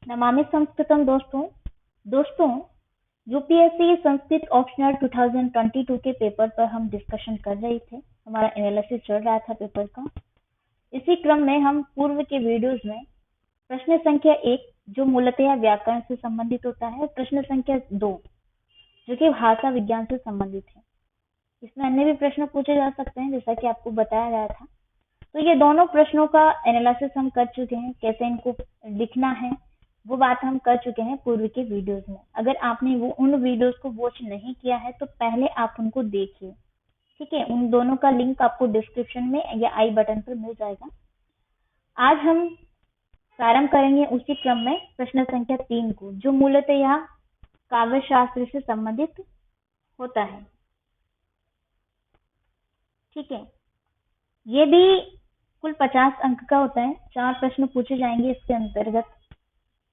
नमामि संस्कृतम। दोस्तों UPSC Sanskrit optional 2022 के paper पर हम डिस्कशन कर रहे थे। हमारा एनालिसिस चल रहा था पेपर का। इसी क्रम में हम पूर्व के वीडियोस में प्रश्न संख्या 1 जो मूलतः व्याकरण से संबंधित होता है, प्रश्न संख्या 2 जो कि भाषा विज्ञान से संबंधित है। इसमें अन्य भी प्रश्न पूछे जा सकते हैं जैसा कि आपको बताया गया था। तो ये दोनों प्रश्नों का एनालिसिस हम कर चुके हैं, कैसे इनको लिखना है वो बात हम कर चुके हैं पूर्व के वीडियोस में। अगर आपने उन वीडियोस को वॉच नहीं किया है तो पहले आप उनको देखिए, ठीक है। उन दोनों का लिंक आपको डिस्क्रिप्शन में या आई बटन पर मिल जाएगा। आज हम प्रारंभ करेंगे उसी क्रम में प्रश्न संख्या 3 को, जो मूलतः यह काव्य शास्त्र से संबंधित होता है, ठीक है। ये भी कुल 50 अंक का होता है। 4 प्रश्न पूछे जाएंगे इसके अंतर्गत।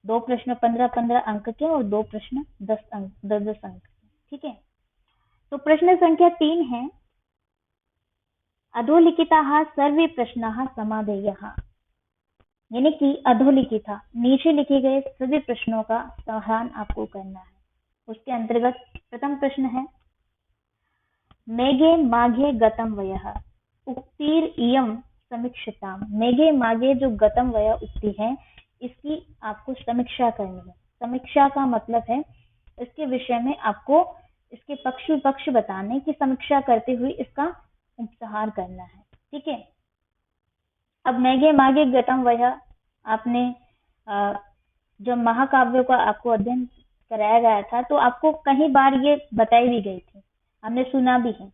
2 प्रश्न 15-15 अंक के और 2 प्रश्न 10 अंक 10-10 अंक, ठीक है। तो प्रश्न संख्या 3 है, अधोलिखिताः सर्वे प्रश्नाः समाधेयः, यानी कि अधोलिखिता नीचे लिखे गए सभी प्रश्नों का समाधान आपको करना है। उसके अंतर्गत प्रथम प्रश्न है, मेघे माघे गतम वयः उक्तिर इयं समीक्षिताम। मेघे माघे जो गतम वय उक्ति है, इसकी आपको समीक्षा करनी है। समीक्षा का मतलब है इसके विषय में आपको इसके पक्ष विपक्ष बताने की समीक्षा करते हुए इसका उपसंहार करना है, ठीक है। अब मेघे माघे गतम वय आपने जब महाकाव्यों का आपको अध्ययन कराया गया था तो आपको कई बार ये बताई भी गई थी, हमने सुना भी है,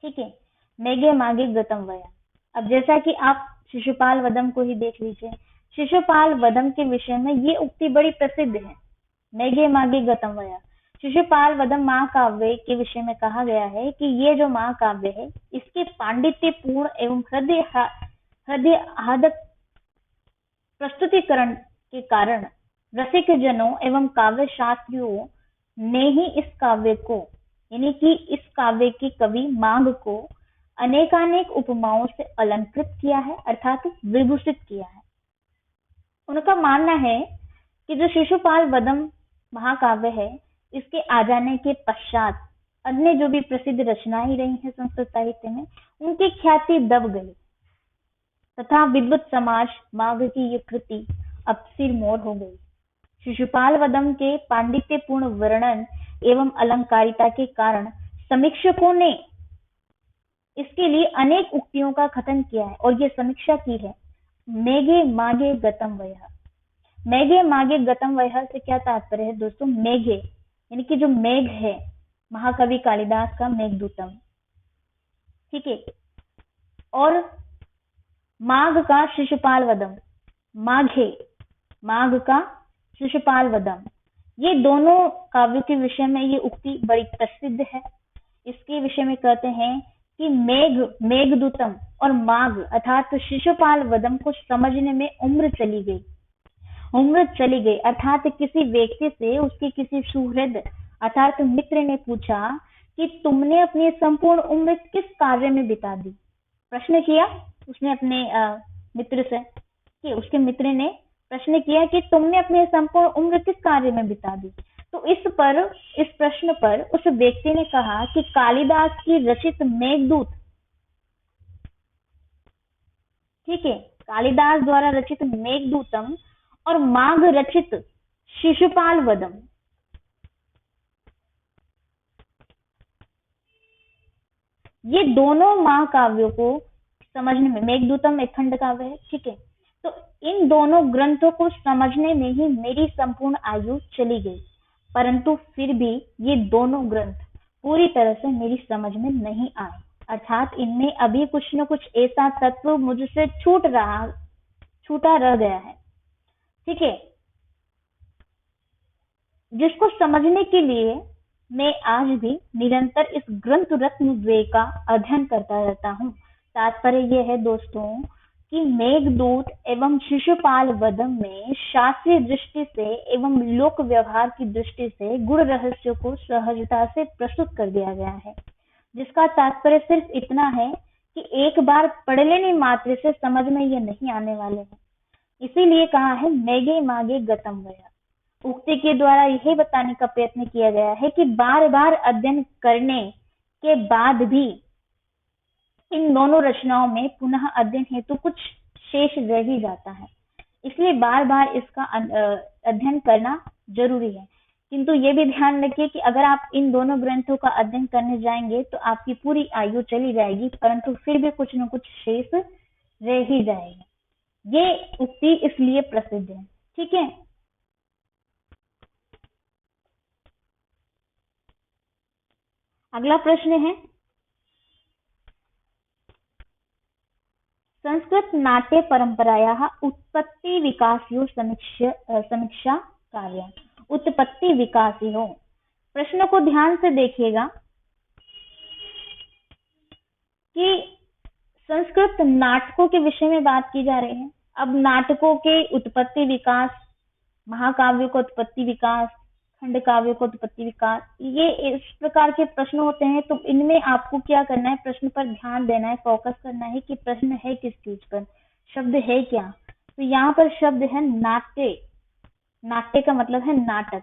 ठीक है। मेघे माघे गतम वय। अब जैसा कि आप शिशुपाल वधम को ही देख लीजिए, शिशुपाल वधम के विषय में ये उक्ति बड़ी प्रसिद्ध है, मेघे माघे गतम वय। शिशुपाल वधम महाकाव्य के विषय में कहा गया है कि ये जो महाकाव्य है इसके पांडित्यपूर्ण एवं हृदय आहदक प्रस्तुतिकरण के कारण रसिक जनों एवं काव्य शास्त्रियों ने ही इस काव्य को, यानी कि इस काव्य के कवि माघ को अनेकानेक उपमाओं से अलंकृत किया है, अर्थात विभूषित किया है। उनका मानना है कि जो शिशुपाल वधम महाकाव्य है, इसके आ जाने के पश्चात अन्य जो भी प्रसिद्ध रचनाएं रही हैं संस्कृत साहित्य में, उनकी ख्याति दब गई तथा विद्वत समाज माघ की ये कृति अब सिरमौर हो गई। शिशुपाल वधम के पांडित्यपूर्ण वर्णन एवं अलंकारिता के कारण समीक्षकों ने इसके लिए अनेक उक्तियों का कथन किया है और ये समीक्षा की है। मेघे माघे गतम वयः। मेघे माघे गतम वयः से क्या तात्पर्य है दोस्तों? मेघे यानी कि जो मेघ है महाकवि कालिदास का मेघदूतम, ठीक है, और माघ का शिशुपाल वधम, माघे माघ का शिशुपाल वधम, ये दोनों काव्यों के विषय में ये उक्ति बड़ी प्रसिद्ध है। इसके विषय में कहते हैं कि मेघदूतम और माघ अर्थात शिशुपाल वधम को समझने में उम्र चली गई अर्थात किसी व्यक्ति से उसके किसी सुहृद अर्थात मित्र ने पूछा कि तुमने अपनी संपूर्ण उम्र किस कार्य में बिता दी। प्रश्न किया उसने अपने मित्र से, कि उसके मित्र ने प्रश्न किया कि तुमने अपनी संपूर्ण उम्र किस कार्य में बिता दी। तो इस प्रश्न पर उस व्यक्ति ने कहा कि कालिदास की रचित मेघदूत, ठीक है, कालिदास द्वारा रचित मेघदूतम और माघ रचित शिशुपाल वधम, ये दोनों महाकाव्यों को समझने में, मेघदूतम एक खंड काव्य है, ठीक है, तो इन दोनों ग्रंथों को समझने में ही मेरी संपूर्ण आयु चली गई, परंतु फिर भी ये दोनों ग्रंथ पूरी तरह से मेरी समझ में नहीं आए, अर्थात इनमें अभी कुछ न कुछ ऐसा तत्व मुझसे छूटा रह गया है, ठीक है, जिसको समझने के लिए मैं आज भी निरंतर इस ग्रंथ रत्न द्वय का अध्ययन करता रहता हूँ। तात्पर्य यह है दोस्तों कि मेघदूत एवं शिशुपाल वधम में शास्त्रीय दृष्टि से एवं लोक व्यवहार की दृष्टि से गुण रहस्य को सहजता से प्रस्तुत कर दिया गया है, जिसका तात्पर्य सिर्फ इतना है कि एक बार पढ़ लेने मात्र से समझ में ये नहीं आने वाले हैं। इसीलिए कहा है मेघे माघे गतम वय, उक्ति के द्वारा यही बताने का प्रयत्न किया गया है कि बार बार अध्ययन करने के बाद भी इन दोनों रचनाओं में पुनः अध्ययन हेतु कुछ शेष रह ही जाता है, इसलिए बार बार इसका अध्ययन करना जरूरी है। किंतु ये भी ध्यान रखिए कि अगर आप इन दोनों ग्रंथों का अध्ययन करने जाएंगे तो आपकी पूरी आयु चली जाएगी, परंतु फिर भी कुछ न कुछ शेष रह ही जाएगा। ये उक्ति इसलिए प्रसिद्ध है। ठीक है, अगला प्रश्न है, संस्कृत नाट्य परंपरायाः उत्पत्ति विकासयोः समीक्षा कार्य। उत्पत्ति विकासयोः, प्रश्न को ध्यान से देखिएगा कि संस्कृत नाटकों के विषय में बात की जा रही है। अब नाटकों के उत्पत्ति विकास, महाकाव्यों का उत्पत्ति विकास, खंड काव्यों का उत्पत्ति विकास, ये इस प्रकार के प्रश्न होते हैं। तो इनमें आपको क्या करना है, प्रश्न पर ध्यान देना है, फोकस करना है कि प्रश्न है किस चीज पर, शब्द है क्या। तो यहाँ पर शब्द है नाट्य। नाट्य का मतलब है नाटक।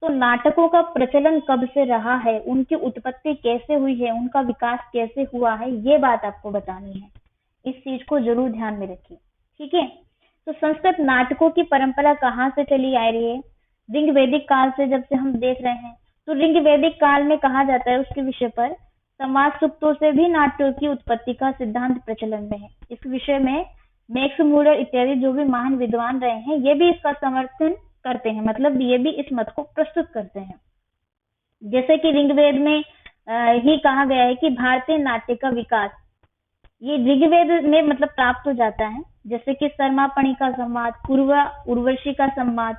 तो नाटकों का प्रचलन कब से रहा है, उनकी उत्पत्ति कैसे हुई है, उनका विकास कैसे हुआ है, ये बात आपको बतानी है। इस चीज को जरूर ध्यान में रखिए। ठीक है, तो संस्कृत नाटकों की परंपरा कहाँ से चली आ रही है, ऋग वैदिक काल से जब से हम देख रहे हैं। तो ऋग वैदिक काल में कहा जाता है उसके विषय पर समाज सूक्तों से भी नाट्यों की उत्पत्ति का सिद्धांत प्रचलन में है। इस विषय में मैक्स मूलर इत्यादि जो भी महान विद्वान रहे हैं, ये भी इसका समर्थन करते हैं, मतलब ये भी इस मत को प्रस्तुत करते हैं। जैसे कि ऋग्वेद में ही कहा गया है कि भारतीय नाट्य का विकास ये ऋग्वेद में मतलब प्राप्त हो जाता है। जैसे कि सरमापणि का संवाद, पूर्वा उर्वशी का संवाद,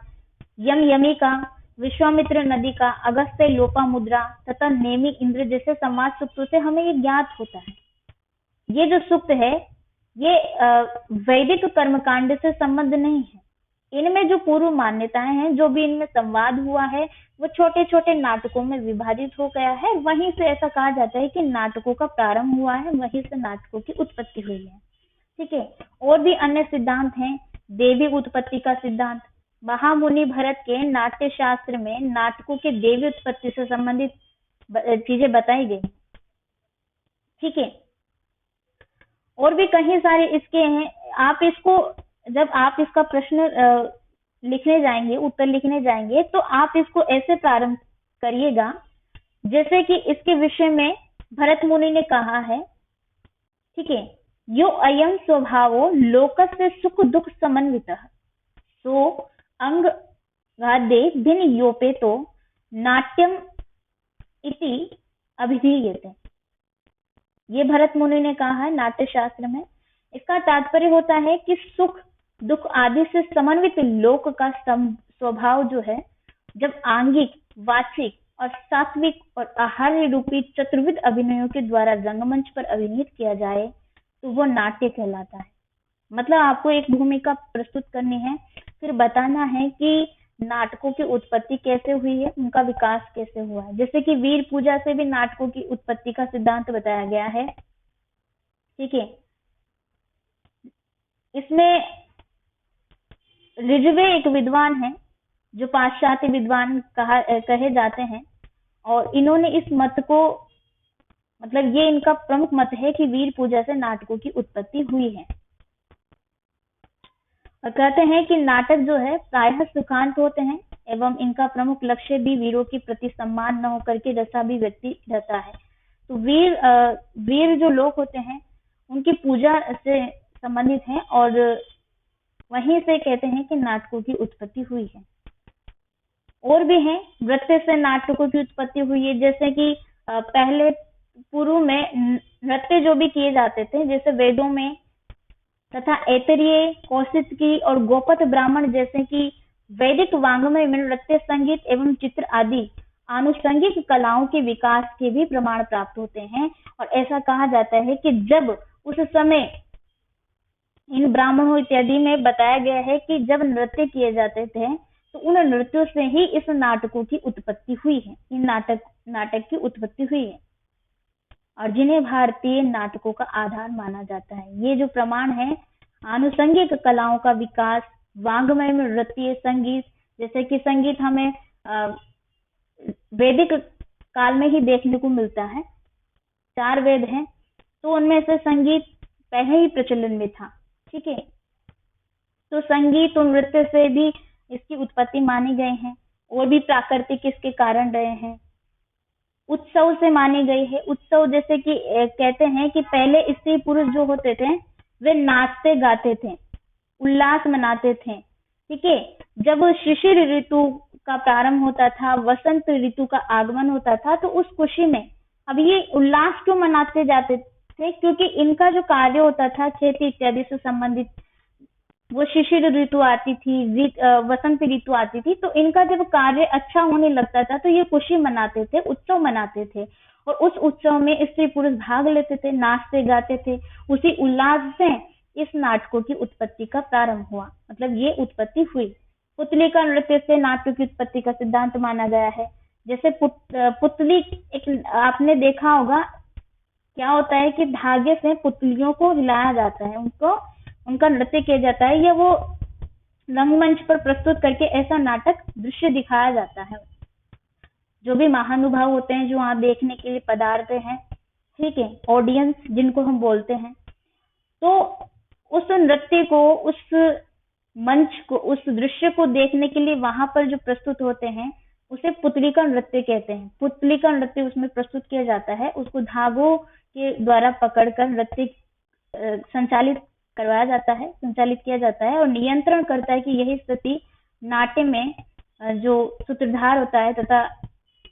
यमी का, विश्वामित्र नदी का, अगस्त्य लोपामुद्रा तथा नेमि इंद्र जैसे समाज सूक्तों से हमें ये ज्ञात होता है। ये जो सूक्त है ये वैदिक कर्मकांड से संबंध नहीं है। इनमें जो पूर्व मान्यताएं हैं, जो भी इनमें संवाद हुआ है, वो छोटे छोटे नाटकों में विभाजित हो गया है। वहीं से ऐसा कहा जाता है कि नाटकों का प्रारंभ हुआ है, वहीं से नाटकों की उत्पत्ति हुई है। ठीक है, और भी अन्य सिद्धांत हैं। देवी उत्पत्ति का सिद्धांत, महामुनि भरत के नाट्य शास्त्र में नाटकों के देवी उत्पत्ति से संबंधित चीजें बताई गई। ठीक है, और भी कई सारे इसके हैं। आप इसको जब आप इसका प्रश्न लिखने जाएंगे, उत्तर लिखने जाएंगे, तो आप इसको ऐसे प्रारंभ करिएगा जैसे कि इसके विषय में भरत मुनि ने कहा है। ठीक है, यो अयम स्वभावो लोकस्य सुख दुख समन्वितः सो अंग गादे भिन्न योपेतो नाट्यम इति अभिधीयते। ये भरत मुनि ने कहा है नाट्य शास्त्र में। इसका तात्पर्य होता है कि सुख दुख आदि से समन्वित लोक का स्वभाव जो है, जब आंगिक, वाचिक और सात्विक और आहार्य रूपी चतुर्विध अभिनयों के द्वारा रंगमंच पर अभिनीत किया जाए तो वो नाट्य कहलाता है। मतलब आपको एक भूमिका प्रस्तुत करनी है, फिर बताना है कि नाटकों की उत्पत्ति कैसे हुई है, उनका विकास कैसे हुआ है। जैसे कि वीर पूजा से भी नाटकों की उत्पत्ति का सिद्धांत बताया गया है। ठीक है, इसमें ऋग्वे एक विद्वान है जो पाश्चात्य विद्वान कहे जाते हैं, और इन्होंने इस मत को, मतलब ये इनका प्रमुख मत है कि वीर पूजा से नाटकों की उत्पत्ति हुई है। और कहते हैं कि नाटक जो है प्रायः सुखांत होते हैं एवं इनका प्रमुख लक्ष्य भी वीरों के प्रति सम्मान न होकर के रसाभिव्यक्ति रहता है। तो वीर जो लोग होते हैं उनकी पूजा से संबंधित है, और वहीं से कहते हैं कि नाटकों की उत्पत्ति हुई है। और भी हैं, नृत्य से नाटकों की उत्पत्ति हुई है। जैसे कि पहले पूर्व में नृत्य जो भी किए जाते थे, जैसे वेदों में तथा ऐतरेय, कौशिकी और गोपथ ब्राह्मण जैसे कि वैदिक वाङ्मय में नृत्य, संगीत एवं चित्र आदि आनुषंगिक कलाओं के विकास के भी प्रमाण प्राप्त होते हैं। और ऐसा कहा जाता है कि जब उस समय इन ब्राह्मणों इत्यादि में बताया गया है कि जब नृत्य किए जाते थे तो उन नृत्यों से ही इस नाटकों की उत्पत्ति हुई है, इन नाटक की उत्पत्ति हुई है, और जिन्हें भारतीय नाटकों का आधार माना जाता है। ये जो प्रमाण है, आनुषंगिक कलाओं का विकास, वाङ्मय में नृत्य, संगीत, जैसे कि संगीत हमें वैदिक काल में ही देखने को मिलता है। 4 वेद हैं, तो उनमें से संगीत पहले ही प्रचलन में था। ठीक है, तो संगीत और नृत्य से भी इसकी उत्पत्ति मानी गई है, और भी प्राकृतिक इसके कारण रहे हैं। उत्सव से मानी गई है। उत्सव जैसे कि कहते हैं कि पहले स्त्री पुरुष जो होते थे वे नाचते गाते थे, उल्लास मनाते थे। ठीक है, जब शिशिर ऋतु का प्रारंभ होता था, वसंत ऋतु का आगमन होता था, तो उस खुशी में अब ये उल्लास क्यों मनाते जाते थे? क्योंकि इनका जो कार्य होता था खेती इत्यादि से संबंधित, वो शिशिर ऋतु आती थी, वसंत ऋतु आती थी, तो इनका जब कार्य अच्छा होने लगता था तो ये खुशी मनाते थे, उत्सव मनाते थे, और उस उत्सव में स्त्री पुरुष भाग लेते थे, नाचते गाते थे। उसी उल्लास से इस नाटकों की उत्पत्ति का प्रारंभ हुआ, मतलब ये उत्पत्ति हुई। पुतली का नृत्य से नाट्य की उत्पत्ति का सिद्धांत माना गया है। जैसे पुतली एक आपने देखा होगा, क्या होता है कि धागे से पुतलियों को हिलाया जाता है, उनका नृत्य किया जाता है, या वो रंगमंच पर प्रस्तुत करके ऐसा नाटक दृश्य दिखाया जाता है। जो भी महानुभाव होते हैं जो वहां देखने के लिए पधारते हैं, ठीक है, ऑडियंस जिनको हम बोलते हैं, तो उस नृत्य को, उस मंच को, उस दृश्य को देखने के लिए वहां पर जो प्रस्तुत होते हैं उसे पुतली का नृत्य कहते हैं। पुतली का नृत्य उसमें प्रस्तुत किया जाता है, उसको धागों के द्वारा पकड़कर नृत्य संचालित करवाया जाता है, संचालित किया जाता है, और नियंत्रण करता है कि यही स्थिति नाट्य में जो सूत्रधार होता है तथा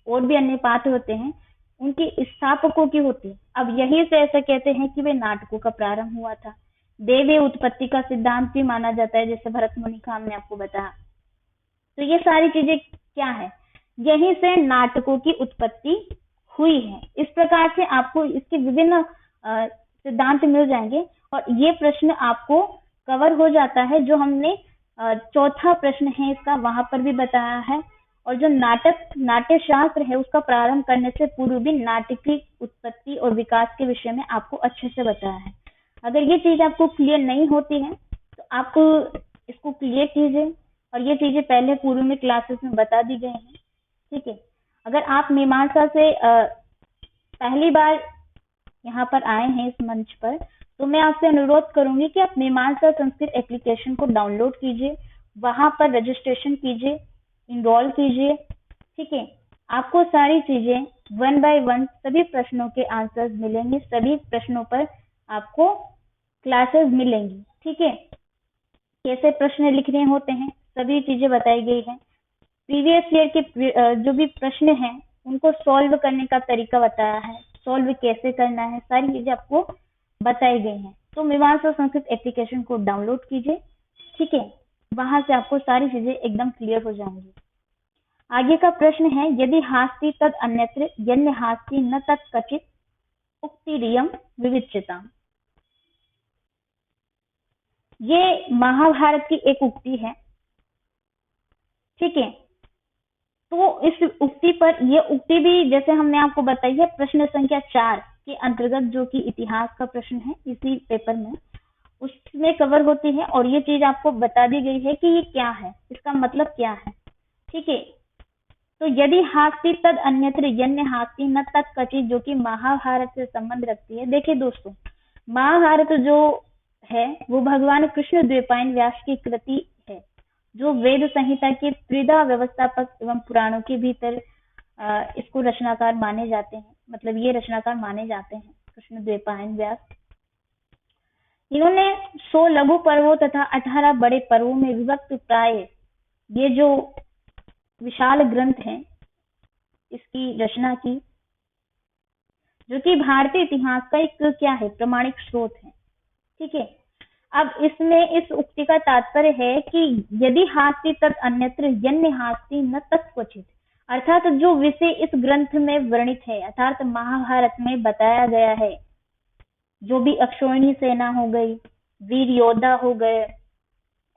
और भी अन्य पात्र होते हैं उनकी स्थापकों की होती है। अब यही से ऐसा कहते हैं कि वे नाटकों का प्रारंभ हुआ था। देवी उत्पत्ति का सिद्धांत भी माना जाता है, जैसे भरत मुनि का हमने आपको बताया। तो ये सारी चीजें क्या है, यहीं से नाटकों की उत्पत्ति हुई है। इस प्रकार से आपको इसके विभिन्न सिद्धांत मिल जाएंगे, और ये प्रश्न आपको कवर हो जाता है। जो हमने चौथा प्रश्न है इसका, वहां पर भी बताया है, और जो नाट्य शास्त्र है उसका प्रारंभ करने से पूर्व भी नाट्य की उत्पत्ति और विकास के विषय में आपको अच्छे से बताया है। अगर ये चीज आपको क्लियर नहीं होती है तो आप इसको क्लियर कीजिए, और ये चीजें पहले पूर्व में क्लासेस में बता दी गई हैं। ठीक है, अगर आप मीमांसा से पहली बार यहाँ पर आए हैं इस मंच पर, तो मैं आपसे अनुरोध करूंगी कि आप मीमांसा संस्कृत एप्लीकेशन को डाउनलोड कीजिए, वहां पर रजिस्ट्रेशन कीजिए, इनरोल कीजिए। ठीक है, आपको सारी चीजें 1 बाय 1 सभी प्रश्नों के आंसर्स मिलेंगे, सभी प्रश्नों पर आपको क्लासेस मिलेंगी। ठीक है, कैसे प्रश्न लिखने होते हैं सभी चीजें बताई गई है। प्रीवियस ईयर के जो भी प्रश्न हैं उनको सॉल्व करने का तरीका बताया है, सॉल्व कैसे करना है, सारी चीजें आपको बताई गई हैं। तो मीमांसा संस्कृत एप्लीकेशन को डाउनलोड कीजिए। ठीक है, वहां से आपको सारी चीजें एकदम क्लियर हो जाएंगी। आगे का प्रश्न है, यदि हास्ति तद अन्यत्र यन्य हास्ति न तत् क्वचित् उक्तिरियं विविच्यताम्। ये महाभारत की एक उक्ति है। ठीक है, तो इस उक्ति पर, ये उक्ति भी जैसे हमने आपको बताई है प्रश्न संख्या 4 के अंतर्गत, जो कि इतिहास का प्रश्न है इसी पेपर में, उसमें कवर होती है, और ये चीज आपको बता दी गई है कि ये क्या है, इसका मतलब क्या है। ठीक है, तो यदि हास्ति तद अन्यत्र यन्य हास्ति न तत् क्वचित्, जो कि महाभारत से संबंध रखती है। देखिए दोस्तों, महाभारत जो है वो भगवान कृष्ण द्वैपायन व्यास की कृति है, जो वेद संहिता के त्रिधा व्यवस्थापक एवं पुराणों के भीतर इसको रचनाकार माने जाते हैं, मतलब ये रचनाकार माने जाते हैं कृष्ण द्वैपायन व्यास। इन्होंने 100 लघु पर्वों तथा 18 बड़े पर्वों में विभक्त प्राय ये जो विशाल ग्रंथ है इसकी रचना की, जो कि भारतीय इतिहास का एक क्या है, प्रमाणिक स्रोत है। ठीक है, अब इसमें इस उक्ति का तात्पर्य है कि यदि हास्ति तत् अन्यत्र यन्य हास्ति न तत् क्वचित्, अर्थात जो विषय इस ग्रंथ में वर्णित है, अर्थात महाभारत में बताया गया है, जो भी अक्षौहिणी सेना हो गई, वीर योद्धा हो गए,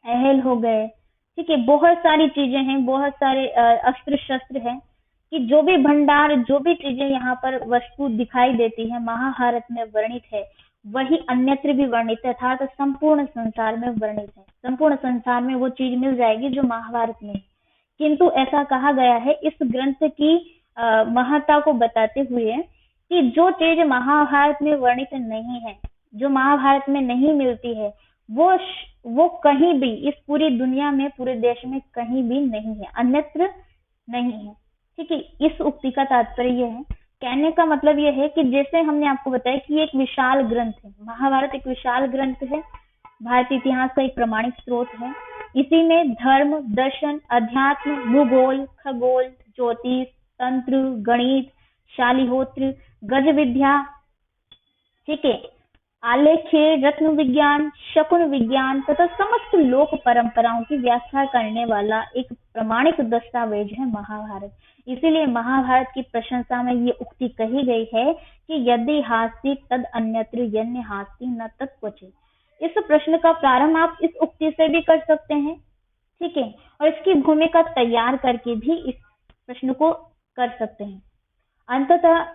अहल हो गए, ठीक है, बहुत सारी चीजें हैं, बहुत सारे अस्त्र शस्त्र हैं, कि जो भी भंडार, जो भी चीजें यहाँ पर वस्तु दिखाई देती है महाभारत में वर्णित है, वही अन्यत्र भी वर्णित है, अर्थात संपूर्ण संसार में वर्णित है। संपूर्ण संसार में वो चीज मिल जाएगी जो महाभारत में है। किंतु ऐसा कहा गया है इस ग्रंथ की महत्ता को बताते हुए कि जो चीज महाभारत में वर्णित नहीं है, जो महाभारत में नहीं मिलती है, वो कहीं भी इस पूरी दुनिया में, पूरे देश में कहीं भी नहीं है, अन्यत्र नहीं है। ठीक है, इस उक्ति का तात्पर्य यह है, कहने का मतलब यह है कि जैसे हमने आपको बताया कि ये एक विशाल ग्रंथ है, महाभारत एक विशाल ग्रंथ है, भारतीय इतिहास का एक प्रमाणिक स्रोत है। इसी में धर्म, दर्शन, अध्यात्म, भूगोल, खगोल, ज्योतिष, तंत्र, गणित, शालिहोत्र, गज विद्या, ठीक है, आलेख्य, रत्न विज्ञान, शकुन विज्ञान तथा समस्त लोक परंपराओं की व्याख्या करने वाला एक प्रमाणिक दस्तावेज है महाभारत। इसीलिए महाभारत की प्रशंसा में ये उक्ति कही गई है कि यदि हास्ति तद अन्यत्र यन्य हास्ति न तत्क्वचित्। इस प्रश्न का प्रारंभ आप इस उक्ति से भी कर सकते हैं, ठीक है, और इसकी भूमिका तैयार करके भी इस प्रश्न को कर सकते हैं। अंततः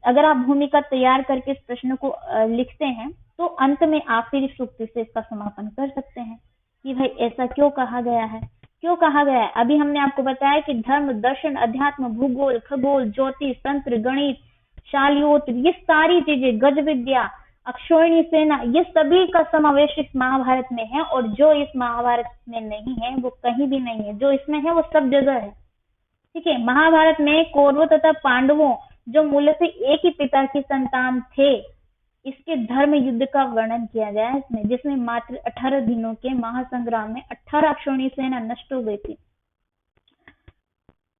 अगर आप भूमिका तैयार करके इस प्रश्न को लिखते हैं तो अंत में आप फिर इस उक्ति से इसका समापन कर सकते हैं कि भाई ऐसा क्यों कहा गया है, क्यों कहा गया है। अभी हमने आपको बताया कि धर्म, दर्शन, अध्यात्म, भूगोल, खगोल, ज्योतिष, तंत्र, गणित, शालिहोत्र, ये सारी चीजें, गज विद्या, अक्षौहिणी सेना, ये सभी का समावेश इस महाभारत में है, और जो इस महाभारत में नहीं है वो कहीं भी नहीं है, जो इसमें है वो सब जगह है। ठीक है, महाभारत में कौरवों तथा पांडवों जो मूलतः एक ही पिता की संतान थे, इसके धर्म युद्ध का वर्णन किया गया है इसमें, जिसमें मात्र 18 दिनों के महासंग्राम में 18 अक्षौहिणी सेना नष्ट हो गई थी,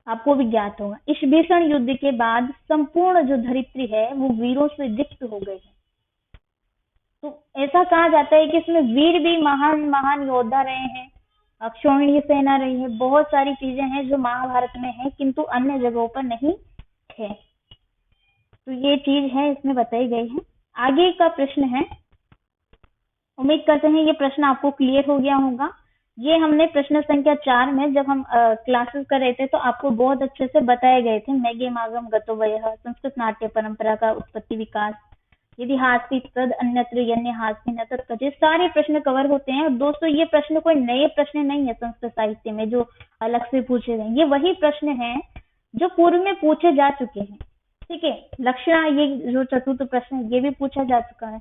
आपको भी ज्ञात होगा। इस भीषण युद्ध के बाद संपूर्ण जो धरित्री है वो वीरों से रिक्त हो गई है। तो ऐसा कहा जाता है कि इसमें वीर भी महान महान योद्धा रहे हैं, अक्षौहिणी सेना रही है, बहुत सारी चीजें हैं जो महाभारत में है किंतु अन्य जगहों पर नहीं है। तो ये चीज है इसमें बताई गई है। आगे का प्रश्न है, उम्मीद करते हैं ये प्रश्न आपको क्लियर हो गया होगा। ये हमने प्रश्न संख्या 4 में जब हम क्लासेस कर रहे थे तो आपको बहुत अच्छे से बताए गए थे। मैगेमागम गतो वयः, संस्कृत नाट्य परंपरा का उत्पत्ति विकास, यदि हास्ति तद अन्यत्र यन्य हास्ति न तत्क्वचित्, सारे प्रश्न कवर होते हैं। और दोस्तों ये प्रश्न कोई नए प्रश्न नहीं है संस्कृत साहित्य में जो अलग से पूछे गए, ये वही प्रश्न है जो पूर्व में पूछे जा चुके हैं। ठीक है, लक्षणा, ये जो चतुर्थ प्रश्न है ये भी पूछा जा चुका है।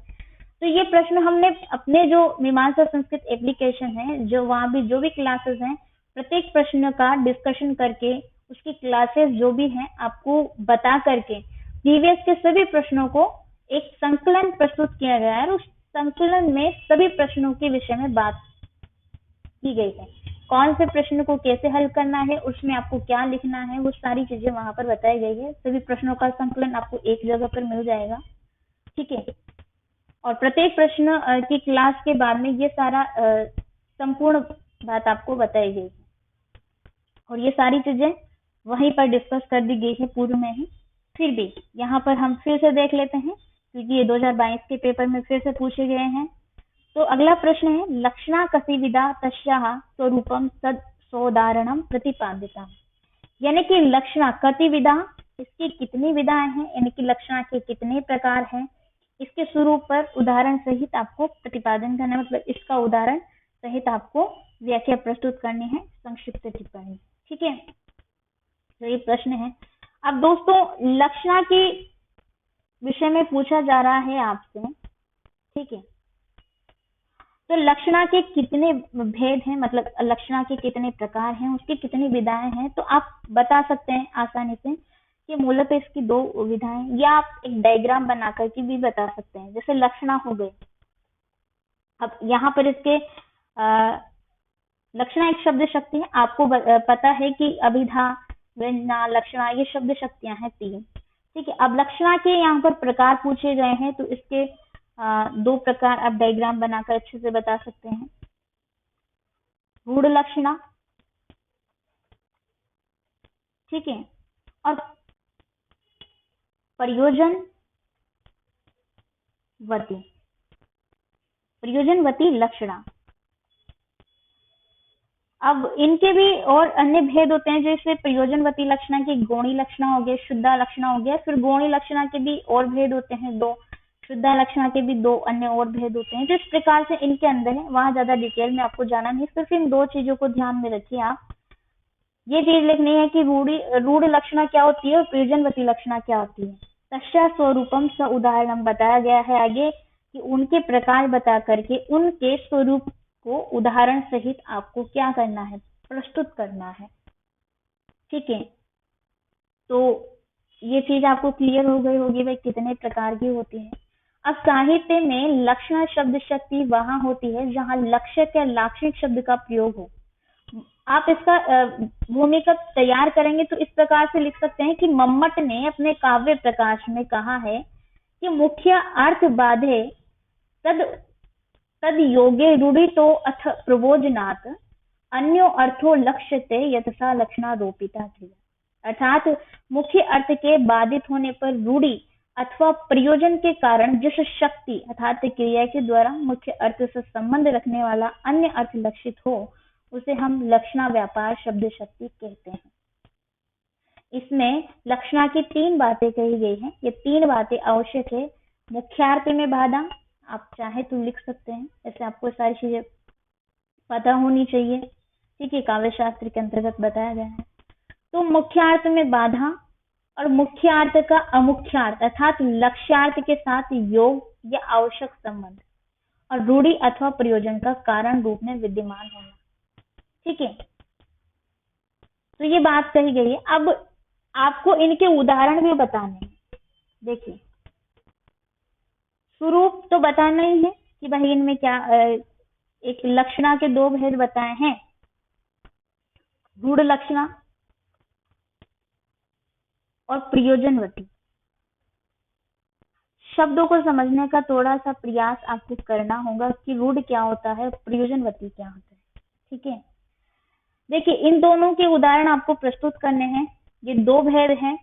तो ये प्रश्न हमने अपने जो मीमांसा संस्कृत एप्लीकेशन है, जो वहां भी जो भी क्लासेस हैं, प्रत्येक प्रश्न का डिस्कशन करके उसकी क्लासेस जो भी हैं आपको बता करके प्रीवियस के सभी प्रश्नों को एक संकलन प्रस्तुत किया गया है, और उस संकलन में सभी प्रश्नों के विषय में बात की गई है। कौन से प्रश्न को कैसे हल करना है, उसमें आपको क्या लिखना है, वो सारी चीजें वहां पर बताई गई है। सभी प्रश्नों का संकलन आपको एक जगह पर मिल जाएगा। ठीक है, और प्रत्येक प्रश्न की क्लास के बाद में ये सारा संपूर्ण बात आपको बताई गई है, और ये सारी चीजें वहीं पर डिस्कस कर दी गई है पूर्व में ही। फिर भी यहाँ पर हम फिर से देख लेते हैं क्योंकि ये 2022 के पेपर में फिर से पूछे गए हैं। तो अगला प्रश्न है, लक्षणा कसी विधा तस्याः स्वरूपम सद सोदाहरणम प्रतिपादिता, यानी कि लक्षणा कति विधा, इसकी कितनी विधाएं हैं, यानी कि लक्षणा के कितने प्रकार हैं, इसके स्वरूप पर उदाहरण सहित आपको प्रतिपादन करना, मतलब इसका उदाहरण सहित आपको व्याख्या प्रस्तुत करनी है, संक्षिप्त टिप्पणी। ठीक है, तो ये प्रश्न है। अब दोस्तों लक्षणा के विषय में पूछा जा रहा है आपसे, ठीक है, तो लक्षणा के कितने भेद हैं, मतलब लक्षणा के कितने प्रकार हैं, उसकी कितनी विधाएं हैं, तो आप बता सकते हैं आसानी से कि मूलतः इसकी 2 विधाएं, या आप एक डायग्राम बना करके भी बता सकते हैं। जैसे लक्षणा हो गई, अब यहाँ पर इसके लक्षणा एक शब्द शक्ति है, आपको पता है कि अभिधा, व्यंजना, लक्षणा, ये शब्द शक्तियां हैं 3। ठीक है, अब लक्षणा के यहाँ पर प्रकार पूछे गए हैं, तो इसके 2 प्रकार आप डायग्राम बनाकर अच्छे से बता सकते हैं। रूढ़ लक्षणा, ठीक है, और प्रयोजनवती लक्षणा। अब इनके भी और अन्य भेद होते हैं, जैसे प्रयोजनवती लक्षणा की गौणी लक्षणा हो गया, शुद्धा लक्षणा हो गया, फिर गौणी लक्षणा के भी और भेद होते हैं 2, शुद्धा लक्षणा के भी 2 अन्य और भेद होते हैं। जिस प्रकार से इनके अंदर है वहां ज्यादा डिटेल में आपको जाना नहीं, सिर्फ इन 2 चीजों को ध्यान में रखिए आप। ये चीज लिखनी है कि रूढ़ लक्षणा क्या होती है और प्रयोजनवती लक्षणा क्या होती है। तस्या स्वरूपम स उदाहरणम बताया गया है आगे कि उनके प्रकार बता करके उनके स्वरूप को उदाहरण सहित आपको क्या करना है, प्रस्तुत करना है। ठीक है, तो ये चीज आपको क्लियर हो गई होगी भाई कितने प्रकार की होती है। अब साहित्य में लक्षण शब्द शक्ति वहां होती है जहां लक्षक या लाक्षणिक शब्द का प्रयोग हो। आप इसका भूमिका तैयार करेंगे तो इस प्रकार से लिख सकते हैं कि मम्मट ने अपने काव्य प्रकाश में कहा है कि मुख्य अर्थ बाधे तद तद योगे रूढ़ितो अथ प्रवोजनात् अन्यो अर्थो लक्ष्यते यथसा लक्षणारोपिता क्रिया। अर्थात मुख्य अर्थ के बाधित होने पर रूढ़ि अथवा प्रयोजन के कारण जिस शक्ति अर्थात क्रिया के द्वारा मुख्य अर्थ से संबंध रखने वाला अन्य अर्थ लक्षित हो उसे हम लक्षणा व्यापार शब्द शक्ति कहते हैं। इसमें लक्षणा की 3 बातें कही गई हैं। ये 3 बातें आवश्यक है। मुख्यार्थ में बाधा, आप चाहे तो लिख सकते हैं, ऐसे आपको सारी चीजें पता होनी चाहिए। ठीक है, काव्य शास्त्र के अंतर्गत बताया गया है। तो मुख्यार्थ में बाधा और मुख्यार्थ का अमुख्यार्थ अर्थात लक्ष्यार्थ के साथ योग या आवश्यक संबंध और रूढ़ि अथवा प्रयोजन का कारण रूप में विद्यमान होना। ठीक है, तो ये बात कही गई है। अब आपको इनके उदाहरण भी बताने हैं। देखिए, स्वरूप तो बताना ही है कि भाई इनमें क्या एक लक्षणा के 2 भेद बताए हैं, रूढ़ लक्षणा और प्रयोजनवती। शब्दों को समझने का थोड़ा सा प्रयास आपको करना होगा कि रूढ़ क्या होता है, प्रयोजनवती क्या होता है। ठीक है, देखिए इन दोनों के उदाहरण आपको प्रस्तुत करने हैं। ये 2 भेद हैं,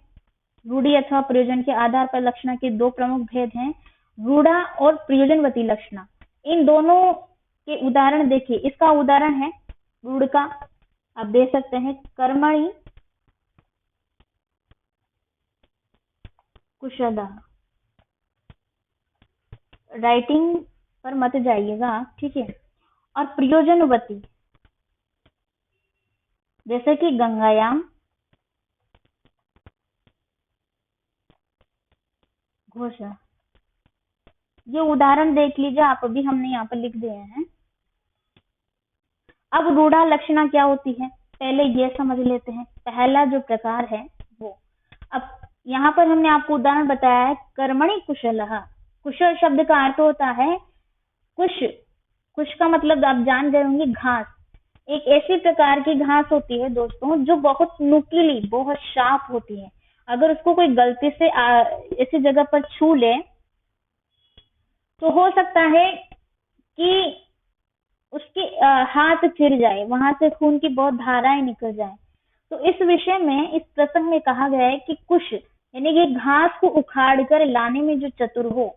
रूढ़ि अथवा प्रयोजन के आधार पर लक्षणा के 2 प्रमुख भेद हैं, रूढ़ा और प्रयोजनवती लक्षणा। इन दोनों के उदाहरण देखिए, इसका उदाहरण है रूढ़ का, आप दे सकते हैं कर्मणि कुशलः। राइटिंग पर मत जाइएगा, ठीक है। और प्रयोजनवती जैसे कि गंगायाम घोषा, ये उदाहरण देख लीजिए आप, अभी हमने यहाँ पर लिख दिए हैं। अब रूढ़ा लक्षणा क्या होती है, पहले ये समझ लेते हैं। पहला जो प्रकार है वो, अब यहाँ पर हमने आपको उदाहरण बताया है कर्मणि कुशलः। कुशल शब्द का अर्थ होता है कुश। कुश का मतलब आप जान गए होंगे, घास। एक ऐसी प्रकार की घास होती है दोस्तों जो बहुत नुकीली, बहुत शार्प होती है। अगर उसको कोई गलती से ऐसी जगह पर छू ले तो हो सकता है कि उसके हाथ फिर जाए, वहां से खून की बहुत धाराएं निकल जाए। तो इस विषय में इस प्रसंग में कहा गया है कि कुश यानी कि घास को उखाड़ कर लाने में जो चतुर हो।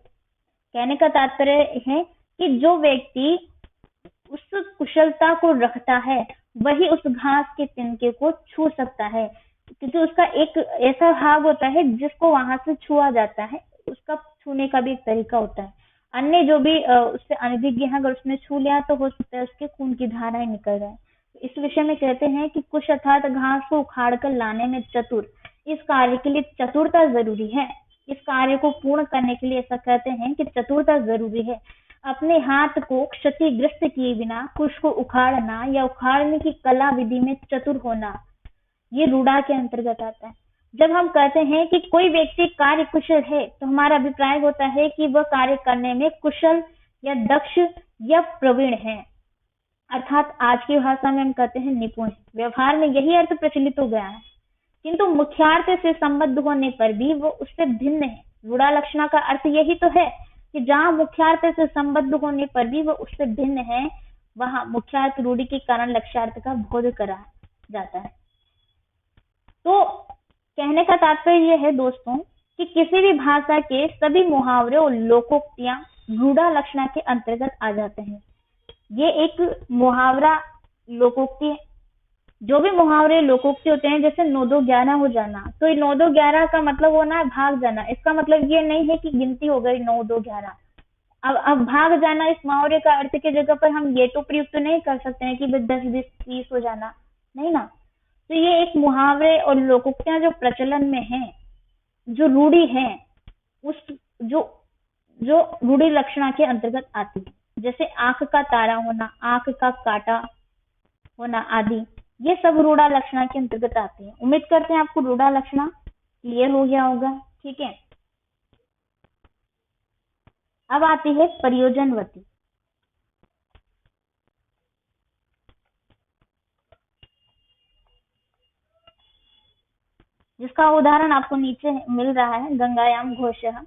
कहने का तात्पर्य है कि जो व्यक्ति उस कुशलता को रखता है वही उस घास के तिनके को छू सकता है, क्योंकि उसका एक ऐसा भाग होता है जिसको वहां से छुआ जाता है। उसका छूने का भी एक तरीका होता है। अन्य जो भी उससे अनभिज्ञ है, अगर उसने छू लिया तो हो सकता है उसके खून की धाराएं निकल जाए। इस विषय में कहते हैं कि कुश अर्थात घास को उखाड़ कर लाने में चतुर। इस कार्य के लिए चतुरता जरूरी है। इस कार्य को पूर्ण करने के लिए ऐसा कहते हैं कि चतुरता जरूरी है। अपने हाथ को क्षतिग्रस्त किए बिना कुश को उखाड़ना या उखाड़ने की कला विधि में चतुर होना, ये रूढ़ा के अंतर्गत आता है। जब हम कहते हैं कि कोई व्यक्ति कार्य कुशल है तो हमारा अभिप्राय होता है कि वह कार्य करने में कुशल या दक्ष या प्रवीण है, अर्थात आज की भाषा में हम कहते हैं निपुण। व्यवहार में यही अर्थ प्रचलित हो गया है, किंतु मुख्यार्थ से संबद्ध होने पर भी वो उससे भिन्न है। रूढ़ा लक्षणा का अर्थ यही तो है कि जहां मुख्यार्थ से संबद्ध होने पर भी वो उससे भिन्न है, वहां मुख्यार्थ रूढ़ि के कारण लक्ष्यार्थ का बोध करा जाता है। तो कहने का तात्पर्य यह है दोस्तों कि किसी भी भाषा के सभी मुहावरे और लोकोक्तियां रूढ़ा लक्षणा के अंतर्गत आ जाते हैं। ये एक मुहावरा लोकोक्ति है। जो भी मुहावरे लोकोक्ति होते हैं, जैसे 9-2-11 हो जाना, तो 9-2-11 का मतलब होना है भाग जाना। इसका मतलब ये नहीं है कि गिनती हो गई 9-2-11। अब भाग जाना इस मुहावरे का अर्थ की जगह पर हम ये तो प्रयुक्त नहीं कर सकते हैं कि 10-20-30 हो जाना, नहीं ना। तो ये एक मुहावरे और लोकोक्तियां जो प्रचलन में है, जो रूढ़ी है, उस जो जो रूढ़ी लक्षणा के अंतर्गत आती है। जैसे आंख का तारा होना, आंख का काटा होना आदि, ये सब रूढ़ा लक्षणा के अंतर्गत आते हैं। उम्मीद करते हैं आपको रूढ़ा लक्षणा क्लियर हो गया होगा। ठीक है, अब आती है प्रयोजनवती। जिसका उदाहरण आपको नीचे मिल रहा है, गंगायाम घोषः।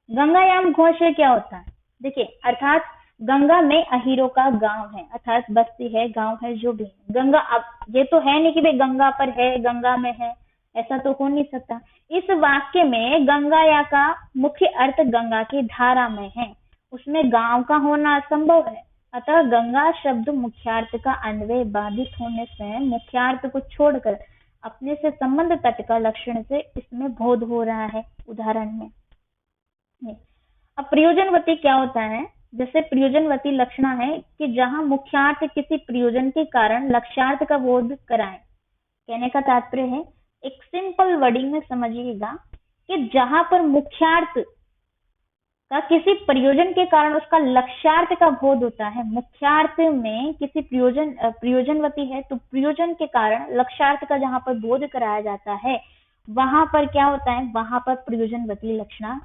गंगायाम घोष क्या होता है? देखिए, अर्थात गंगा में अहीरों का गांव है, अर्थात बस्ती है, गांव है, जो भी है। गंगा, अब ये तो है नहीं कि भाई गंगा पर है, गंगा में है, ऐसा तो हो नहीं सकता। इस वाक्य में गंगाया का मुख्य अर्थ गंगा की धारा में है, उसमें गांव का होना असंभव है। अतः गंगा शब्द मुख्यार्थ का अन्वय बाधित होने से मुख्यार्थ को छोड़कर अपने से संबंध तट का लक्षण से इसमें बोध हो रहा है उदाहरण में। अब प्रयोजनवती क्या होता है? जैसे प्रयोजनवती लक्षणा है कि जहां मुख्यार्थ किसी प्रयोजन के कारण लक्ष्यार्थ का बोध कराए। कहने का तात्पर्य है, एक सिंपल वर्डिंग में समझिएगा कि जहां पर मुख्यार्थ का किसी प्रयोजन के कारण उसका लक्ष्यार्थ का बोध होता है। मुख्यार्थ में किसी प्रयोजनवती है तो प्रयोजन के कारण लक्ष्यार्थ का जहां पर बोध कराया जाता है, वहां पर क्या होता है? वहां पर प्रयोजनवती लक्षणा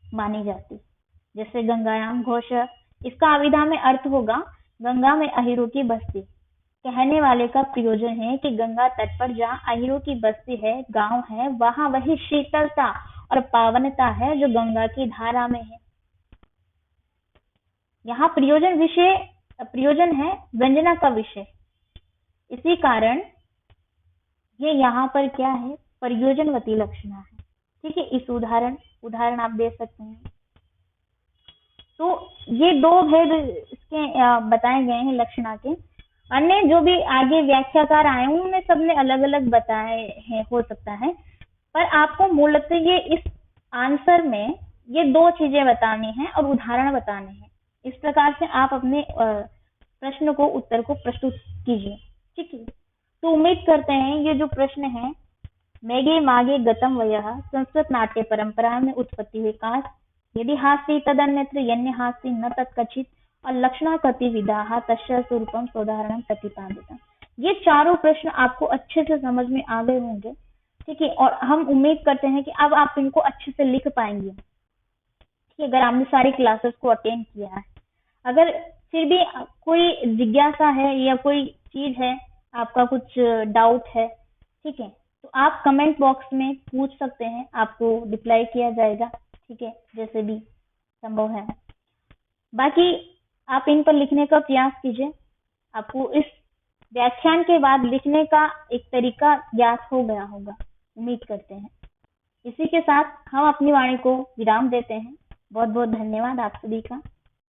मानी जाती। जैसे गंगायाम घोष, इसका अभिधा में अर्थ होगा गंगा में अहीरों की बस्ती। कहने वाले का प्रयोजन है कि गंगा तट पर जहाँ अहीरों की बस्ती है, गांव है, वहां वही शीतलता और पावनता है जो गंगा की धारा में है। यहाँ प्रयोजन है व्यंजना का विषय, इसी कारण ये यहाँ पर क्या है? प्रयोजनवती लक्षणा है। ठीक है, इस उदाहरण आप दे सकते हैं। तो ये दो भेद इसके बताए गए हैं लक्षणा के। अन्य जो भी आगे व्याख्याकार आए हैं उन्होंने सबने अलग अलग बताए हैं, हो सकता है, पर आपको मूलतः ये इस आंसर में ये दो चीजें बतानी है और उदाहरण बताने हैं। इस प्रकार से आप अपने प्रश्न को, उत्तर को प्रस्तुत कीजिए। ठीक है, तो उम्मीद करते हैं ये जो प्रश्न है, मेघे मागे गतम वयः, संस्कृत नाट्य परंपरा में उत्पत्ति विकास, यदि हास्ति तदन्यत्र यन्य हास्ति न तत्कचित, और लक्षणा कति विधाः तस्य स्वरूपम सोदाहरणम प्रतिपादितम्। ये चारों प्रश्न आपको अच्छे से समझ में आ गए होंगे। ठीक है, और हम उम्मीद करते हैं कि अब आप इनको अच्छे से लिख पाएंगे। ठीक है, अगर आपने सारी क्लासेस को अटेंड किया है। अगर फिर भी कोई जिज्ञासा है या कोई चीज है, आपका कुछ डाउट है, ठीक है, तो आप कमेंट बॉक्स में पूछ सकते हैं, आपको रिप्लाई किया जाएगा। ठीक है, जैसे भी संभव है। बाकी आप इन पर लिखने का प्रयास कीजिए। आपको इस व्याख्यान के बाद लिखने का एक तरीका ज्ञात हो गया होगा, उम्मीद करते हैं। इसी के साथ हम अपनी वाणी को विराम देते हैं। बहुत बहुत धन्यवाद आप सभी का।